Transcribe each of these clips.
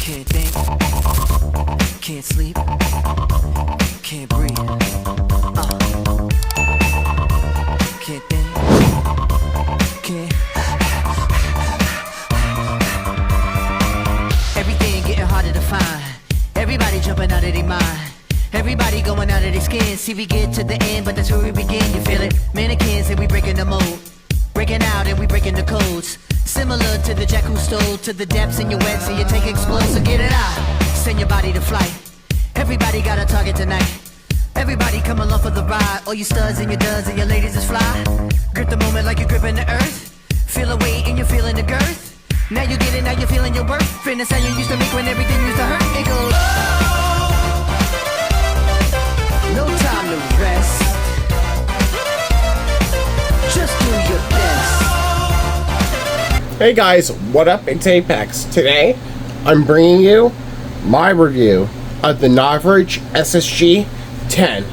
Can't think, can't sleep, can't breathe. Can't think, can't. Everything getting harder to find. Everybody jumping out of their mind. Everybody going out of their skin. See, we get to the end, but that's where we begin. You feel it? Mannequins and we breaking the mold. Breaking out and we breaking the codes. Similar to the jack who stole to the depths in your wet, so you take explode, so get it out. Send your body to flight. Everybody got a target tonight. Everybody come along for the ride. All you studs and your duds and your ladies is fly. Grip the moment like you're gripping the earth. Feel the weight and you're feeling the girth. Now you get it, now you're feeling your worth. Fitness how you used to make when everything used to hurt. It goes, no time to rest. Just do your best. Hey guys, what up? It's Apex. Today, I'm bringing you my review of the novritsch Ssg10.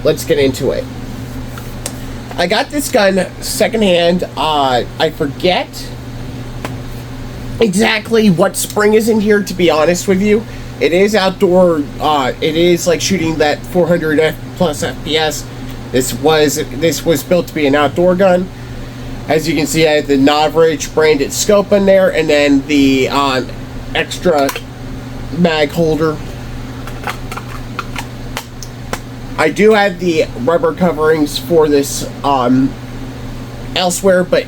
Let's get into it. I got this gun secondhand. I forget exactly what spring is in here, to be honest with you. It is outdoor. It is like shooting that 400 plus FPS. This was built to be an outdoor gun. As you can see, I have the novritsch branded scope in there, and then the extra mag holder. I do have the rubber coverings for this elsewhere, but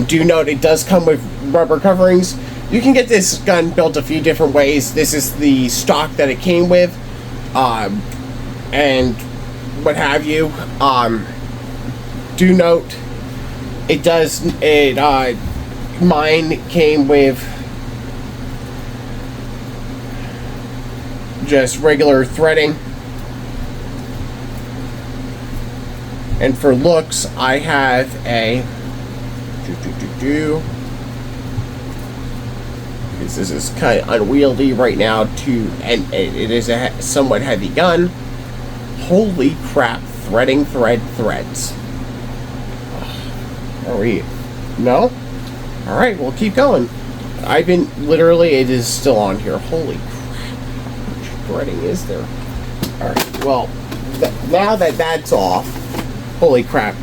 do note it does come with rubber coverings. You can get this gun built a few different ways. This is the stock that it came with, and what have you. Do note mine came with just regular threading, and for looks I have a because this is kind of unwieldy right now and it is a somewhat heavy gun. Holy crap, threads. Are we? No? Alright, we'll keep going. I've been, literally, it is still on here. Holy crap. How much threading is there? Alright, well, now that that's off, holy crap.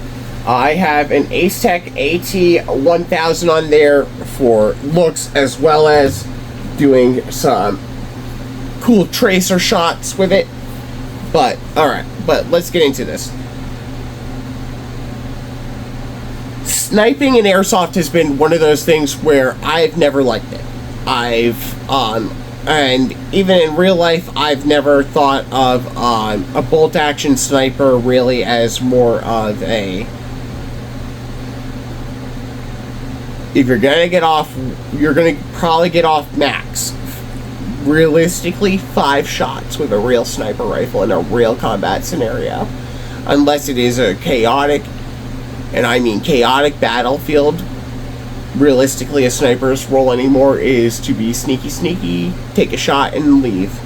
I have an Ssg AT1000 on there for looks, as well as doing some cool tracer shots with it. But, alright, but let's get into this. Sniping in airsoft has been one of those things where I've never liked it. And even in real life, I've never thought of a bolt action sniper really as more of a, if you're gonna get off, you're gonna probably get off max. Realistically, 5 shots with a real sniper rifle in a real combat scenario. Unless it is a chaotic, and I mean chaotic battlefield. Realistically, a sniper's role anymore is to be sneaky, take a shot and leave.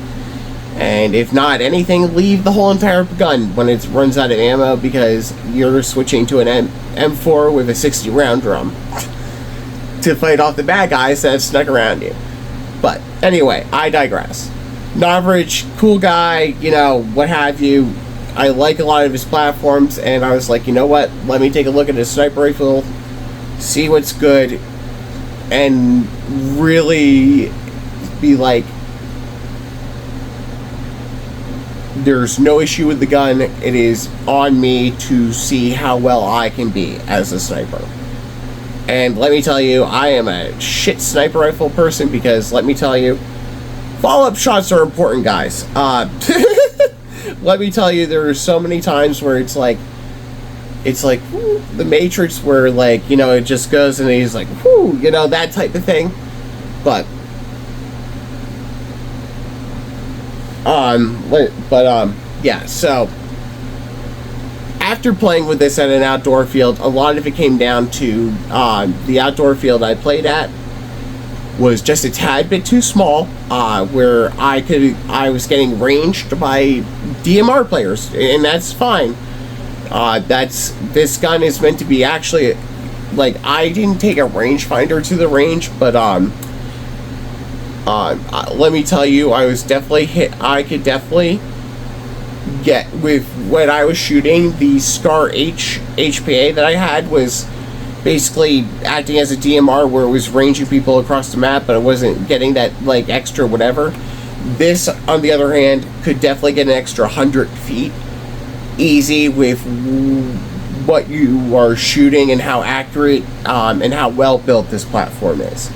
And if not anything, leave the whole entire gun when it runs out of ammo, because you're switching to an M4 with a 60 round drum to fight off the bad guys that have snuck around you. But anyway, I digress. novritsch, cool guy, you know, what have you. I like a lot of his platforms, and I was like, you know what, let me take a look at his sniper rifle, see what's good, and really be like, there's no issue with the gun. It is on me to see how well I can be as a sniper. And let me tell you, I am a shit sniper rifle person, because let me tell you, follow-up shots are important, guys. Let me tell you, there are so many times where it's like whoo, the Matrix, where, like, you know, it just goes and he's like, whoo, you know, that type of thing. But yeah, so after playing with this at an outdoor field, a lot of it came down to the outdoor field I played at was just a tad bit too small, where I was getting ranged by DMR players, and that's fine. This gun is meant to be, actually, like, I didn't take a rangefinder to the range, but Let me tell you, I was definitely hit. I could definitely get with when I was shooting the Scar HPA that I had was basically acting as a DMR where it was ranging people across the map, but it wasn't getting that like extra whatever. This, on the other hand, could definitely get an extra 100 feet easy with what you are shooting and how accurate and how well built this platform is.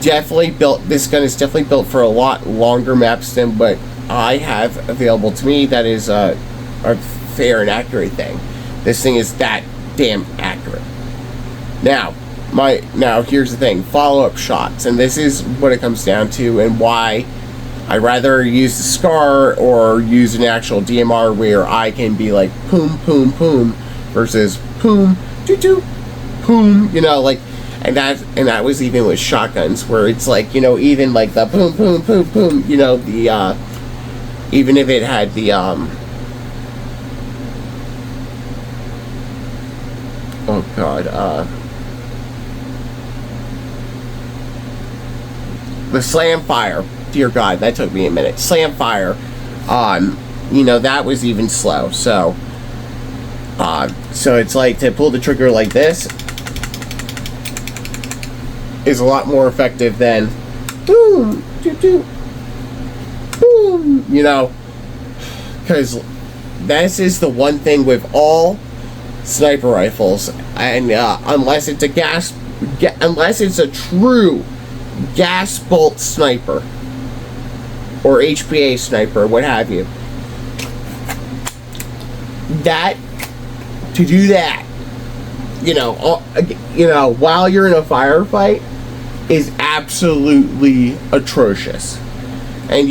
Definitely built. This gun is definitely built for a lot longer maps than what I have available to me. That is a fair and accurate thing. This thing is that damn accurate. Now here's the thing: follow-up shots, and this is what it comes down to, and why I rather use the Scar or use an actual DMR where I can be like boom, boom, boom versus boom, doo doo, boom. You know, like. And that was even with shotguns, where it's like, you know, even like the boom, boom, boom, boom, you know, the, even if it had the, oh god, the slam fire, dear god, that took me a minute, slam fire, you know, that was even slow, so it's like to pull the trigger like this, is a lot more effective than boom, doo doo, boom, you know, because this is the one thing with all sniper rifles, and unless it's unless it's a true gas bolt sniper or HPA sniper, what have you, that to do that, you know, while you're in a firefight, is absolutely atrocious. And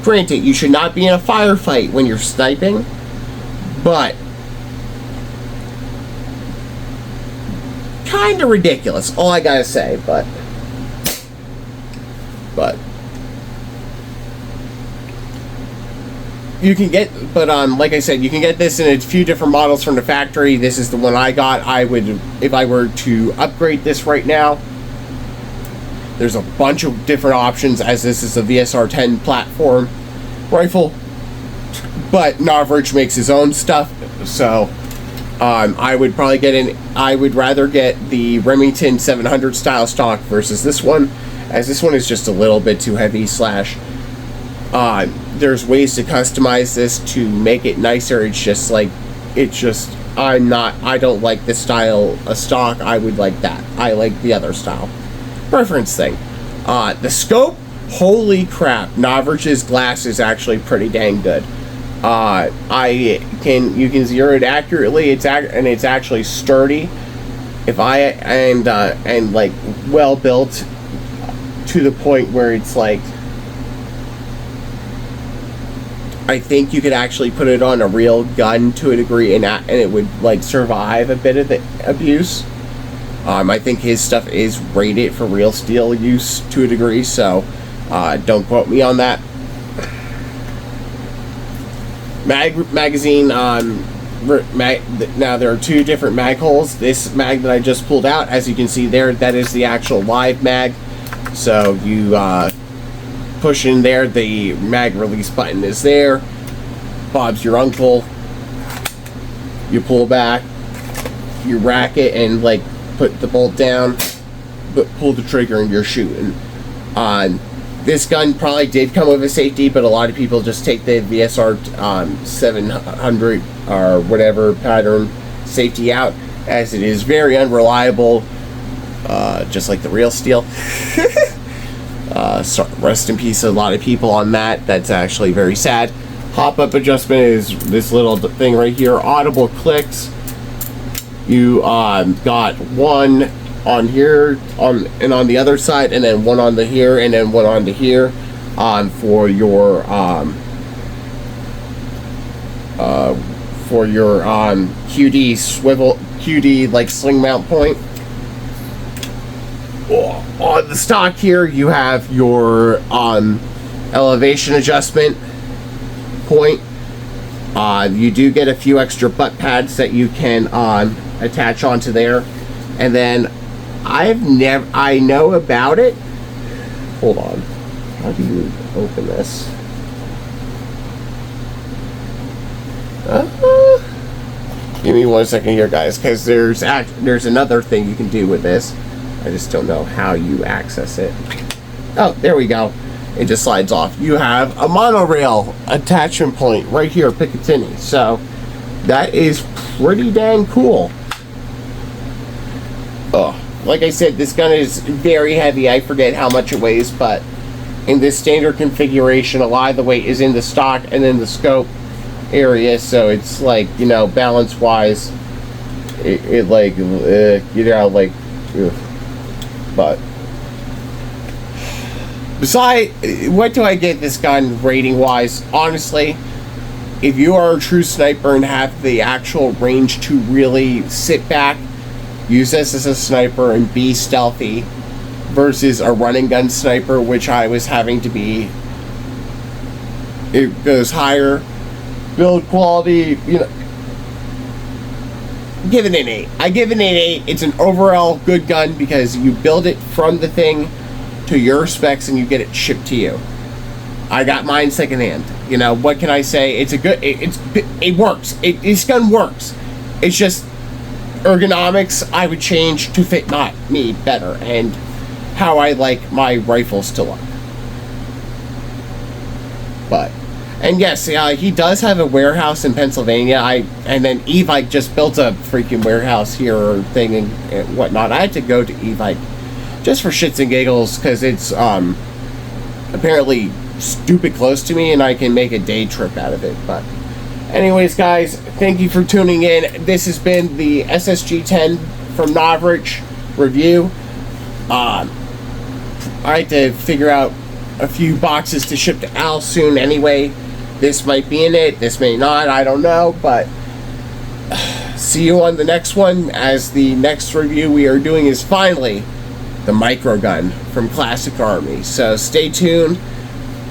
granted, you should not be in a firefight when you're sniping, but kind of ridiculous, all I gotta say, but you can get, like I said, you can get this in a few different models from the factory. This is the one I got. I would, if I were to upgrade this right now, there's a bunch of different options, as this is a VSR10 platform rifle, but novritsch makes his own stuff, so I would probably I would rather get the Remington 700 style stock versus this one, as this one is just a little bit too heavy / there's ways to customize this to make it nicer. It's just like, I don't like this style of stock. I would like that. I like the other style. Preference thing. The scope, holy crap, novritsch's glass is actually pretty dang good. You can zero it accurately. It's actually sturdy. And like well built to the point where it's like, I think you could actually put it on a real gun to a degree, and it would like survive a bit of the abuse. I think his stuff is rated for real steel use to a degree, so don't quote me on that. Magazine. Now there are two different mag holes. This mag that I just pulled out, as you can see there, that is the actual live mag. So you push in there, the mag release button is there. Bob's your uncle. You pull back, you rack it, and like put the bolt down, but pull the trigger, and you're shooting. This gun probably did come with a safety, but a lot of people just take the VSR 700 or whatever pattern safety out, as it is very unreliable, just like the real steel. So rest in peace a lot of people on that. That's actually very sad. Pop-up adjustment is this little thing right here. Audible clicks. You got one on here, and on the other side, and then one on the here, and then one on the here, for your QD swivel, QD like sling mount point. On the stock here, you have your elevation adjustment point. You do get a few extra butt pads that you can attach onto there, and then I know about it, hold on. How do you open this? Give me 1 second here, guys, because there's another thing you can do with this. I just don't know how you access it. Oh, there we go. It just slides off. You have a monorail attachment point right here, Picatinny. So that is pretty dang cool. Oh, like I said, this gun is very heavy. I forget how much it weighs, but in this standard configuration, a lot of the weight is in the stock and then the scope area. So it's like, you know, balance wise, it like, you know, like, ugh. But besides, what do I get this gun rating wise? Honestly, if you are a true sniper and have the actual range to really sit back, use this as a sniper and be stealthy, versus a running gun sniper, which I was having to be, it goes higher build quality, you know. Give it an 8. I give it an 8. It's an overall good gun because you build it from the thing to your specs and you get it shipped to you. I got mine secondhand. You know, what can I say? It's a good, it works. This gun works. It's just ergonomics I would change to fit me better and how I like my rifles to look. But, and yes, he does have a warehouse in Pennsylvania. And then Evike just built a freaking warehouse here or thing and whatnot. I had to go to Evike just for shits and giggles because it's apparently stupid close to me and I can make a day trip out of it. But anyways, guys, thank you for tuning in. This has been the Ssg10 from Novritsch review. I had to figure out a few boxes to ship to Al soon anyway. This might be in it, this may not, I don't know, but see you on the next one, as the next review we are doing is finally the micro gun from Classic Army. So stay tuned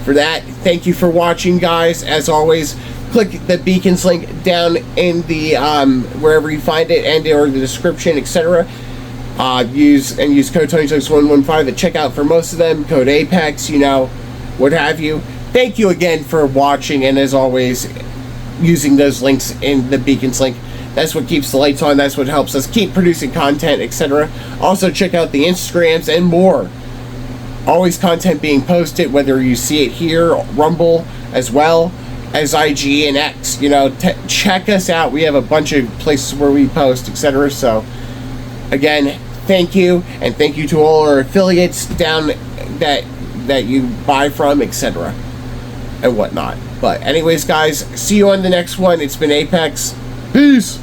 for that. Thank you for watching, guys. As always, click the beacons link down in the wherever you find it and or the description, etc. Use code Tony6115 at checkout for most of them. Code Apex, you know, what have you. Thank you again for watching, and as always, using those links in the beacons link. That's what keeps the lights on. That's what helps us keep producing content, etc. Also, check out the Instagrams and more. Always content being posted, whether you see it here, Rumble, as well as IG and X. You know, check us out. We have a bunch of places where we post, etc. So, again, thank you, and thank you to all our affiliates down that you buy from, etc. and whatnot. But anyways, guys, see you on the next one. It's been Apex. Peace.